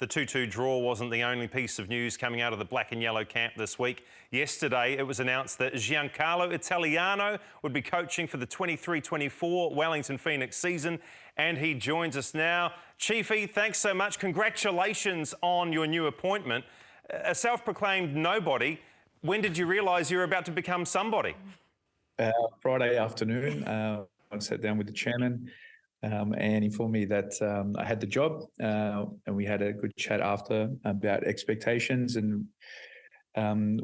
The 2-2 draw wasn't the only piece of news coming out of the black and yellow camp this week. Yesterday, it was announced that Giancarlo Italiano would be coaching for the 23-24 Wellington Phoenix season, and he joins us now. Chiefy, thanks so much. Congratulations on your new appointment. A self-proclaimed nobody. When did you realise you were about to become somebody? Friday afternoon, I sat down with the chairman and informed me that I had the job, and we had a good chat after about expectations and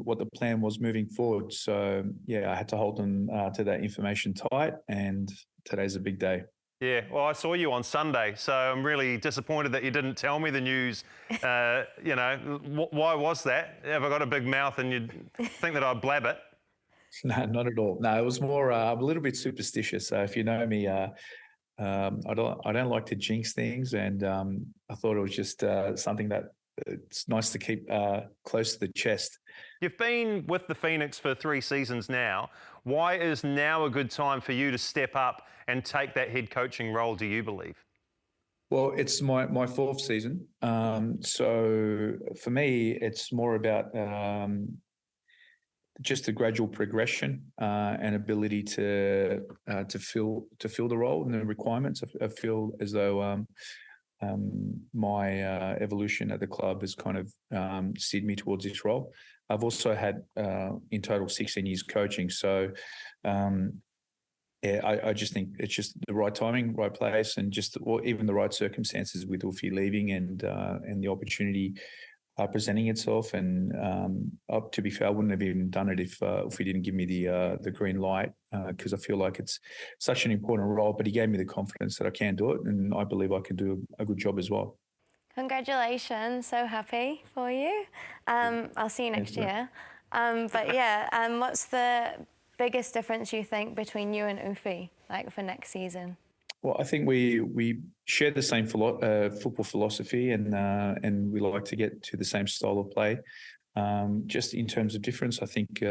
what the plan was moving forward. So, yeah, I had to hold them to that information tight, and today's a big day. Yeah, well, I saw you on Sunday, so I'm really disappointed that you didn't tell me the news. Why was that? Have I got a big mouth and you think that I'd blab it? No, not at all. No, it was more, I'm a little bit superstitious. So if you know me, I don't like to jinx things, and I thought it was just something that it's nice to keep close to the chest. You've been with the Phoenix for 3 seasons now. Why is now a good time for you to step up and take that head coaching role, do you believe? Well, it's my 4th season. So for me, it's more about just a gradual progression and ability to fill the role and the requirements. I feel as though my evolution at the club has kind of steered me towards this role. I've also had in total 16 years coaching, so I just think it's just the right timing, right place, and even the right circumstances with Ufi leaving and the opportunity presenting itself. And to be fair, I wouldn't have even done it if he didn't give me the green light, because I feel like it's such an important role. But he gave me the confidence that I can do it, and I believe I can do a good job as well. Congratulations! So happy for you. I'll see you next year. But yeah, what's the biggest difference you think between you and Ufi, like for next season? Well, I think we share the same football philosophy, and we like to get to the same style of play. Just in terms of difference, I think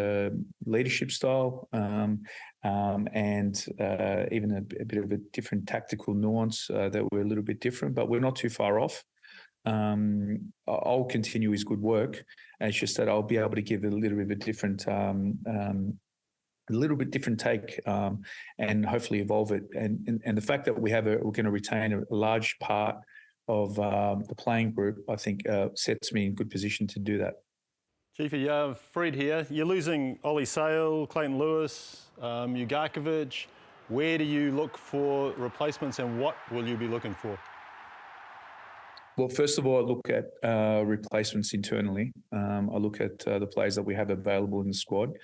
leadership style and even a bit of a different tactical nuance that we're a little bit different, but we're not too far off. I'll continue his good work, and it's just that I'll be able to give a little bit of a different take, and hopefully evolve it. And the fact that we're going to retain a large part of the playing group, I think sets me in good position to do that. Chiefy, Fred here. You're losing Ollie Sale, Clayton Lewis, Ugarkovic. Where do you look for replacements, and what will you be looking for? Well, first of all, I look at replacements internally. I look at the players that we have available in the squad.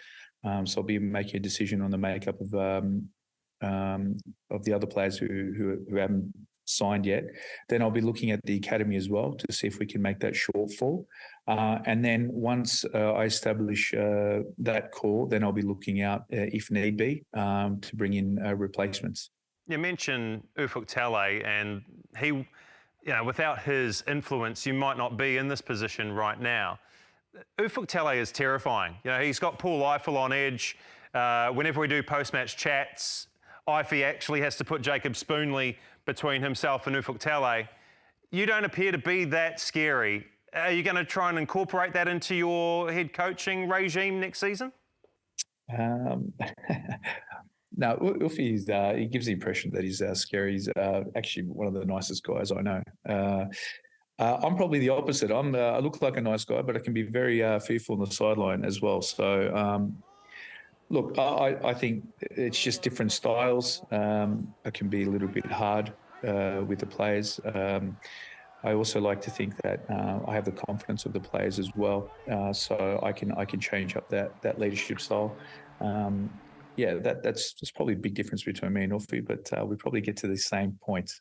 So I'll be making a decision on the makeup of the other players who haven't signed yet. Then I'll be looking at the academy as well to see if we can make that shortfall. And then once I establish that core, then I'll be looking out, if need be, to bring in replacements. You mentioned Ufuktale, and he, without his influence, you might not be in this position right now. Ufuktale is terrifying. He's got Paul Eiffel on edge. Whenever we do post-match chats, Ifey actually has to put Jacob Spoonley between himself and Ufuktale. You don't appear to be that scary. Are you going to try and incorporate that into your head coaching regime next season? No, Ufi, he gives the impression that he's scary. He's actually one of the nicest guys I know. I'm probably the opposite. I look like a nice guy, but I can be very fearful on the sideline as well. So, look, I think it's just different styles. I can be a little bit hard with the players. I also like to think that I have the confidence of the players as well, so I can change up that leadership style. Yeah, that's probably a big difference between me and Ufi, but we probably get to the same point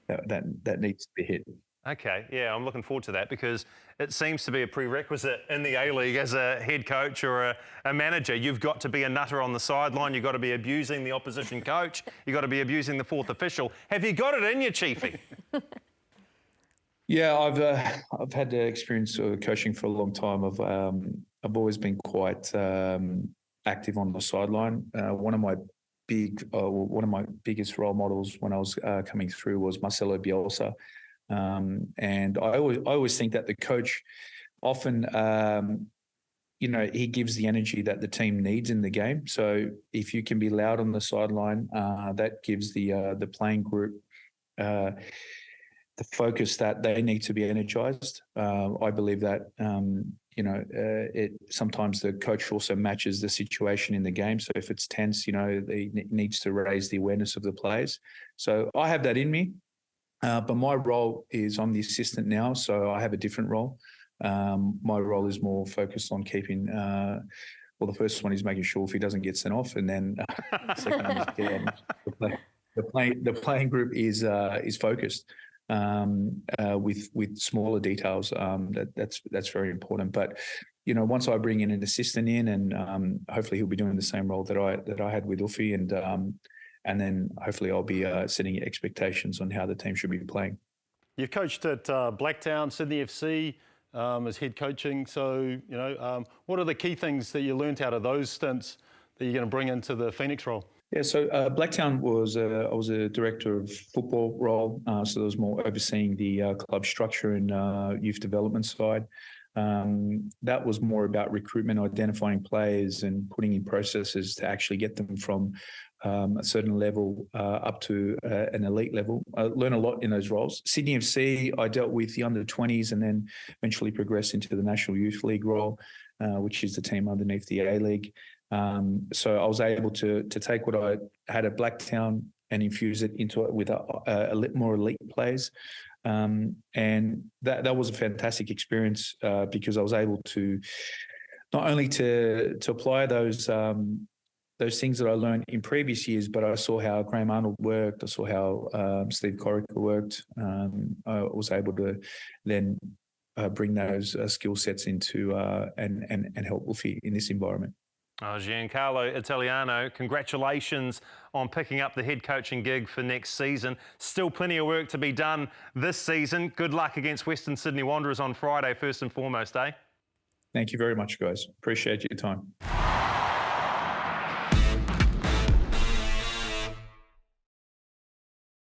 that needs to be hit. Okay, yeah, I'm looking forward to that, because it seems to be a prerequisite in the A-League as a head coach or a manager. You've got to be a nutter on the sideline. You've got to be abusing the opposition coach. You've got to be abusing the 4th official. Have you got it in you, Chiefy? Yeah, I've had the experience of coaching for a long time. I've always been quite active on the sideline. One of my biggest role models when I was coming through was Marcelo Bielsa. And I always think that the coach often, he gives the energy that the team needs in the game. So if you can be loud on the sideline, that gives the playing group the focus that they need to be energized. I believe that sometimes the coach also matches the situation in the game. So if it's tense, he needs to raise the awareness of the players. So I have that in me, but my role is I'm the assistant now, so I have a different role. My role is more focused on keeping. Well, the first one is making sure if he doesn't get sent off, and then the second one is the playing group is focused. With smaller details, that's very important. But once I bring in an assistant in, and hopefully he'll be doing the same role that I had with Ufi, and then hopefully I'll be setting expectations on how the team should be playing. You've coached at Blacktown, Sydney FC as head coaching. So what are the key things that you learnt out of those stints that you're going to bring into the Phoenix role? Yeah, so Blacktown I was a director of football role, so there was more overseeing the club structure and youth development side. That was more about recruitment, identifying players and putting in processes to actually get them from a certain level up to an elite level. I learned a lot in those roles. Sydney FC, I dealt with the under-20s and then eventually progressed into the National Youth League role, which is the team underneath the A-League. So I was able to take what I had at Blacktown and infuse it into it with a more elite players. And that was a fantastic experience because I was able to not only to apply those things that I learned in previous years, but I saw how Graham Arnold worked. I saw how Steve Corica worked. I was able to then bring those skill sets into and help Ufi in this environment. Oh, Giancarlo Italiano, congratulations on picking up the head coaching gig for next season. Still plenty of work to be done this season. Good luck against Western Sydney Wanderers on Friday, first and foremost, eh? Thank you very much, guys. Appreciate your time.